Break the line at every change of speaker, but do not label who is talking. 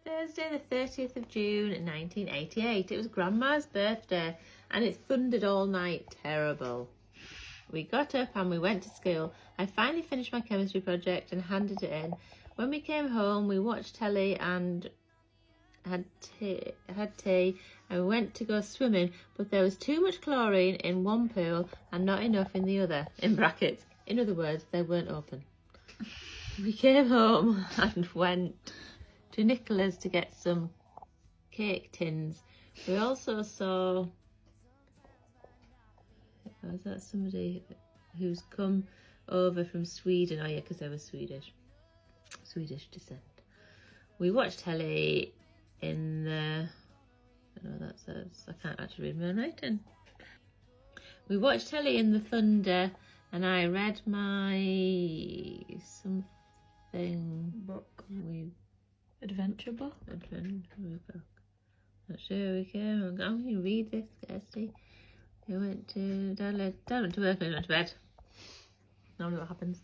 Thursday the 30th of June 1988. It was Grandma's birthday and it thundered all night. Terrible. We got up and we went to school. I finally finished my chemistry project and handed it in. When we came home, we watched telly and had tea and we went to go swimming, but there was too much chlorine in one pool and not enough in the other, in brackets. In other words, they weren't open. We came home and went to Nicola's to get some cake tins. We also saw, was that somebody who's come over from Sweden? Oh yeah, because they were Swedish descent. We watched telly in the, I don't know what that says, I can't actually read my writing. We watched telly in the thunder and I read my something
book.
Adventure book. Not sure we came. I'm going to read this, Kirsty. We went to Dad went to work and we went to bed. Normally what happens.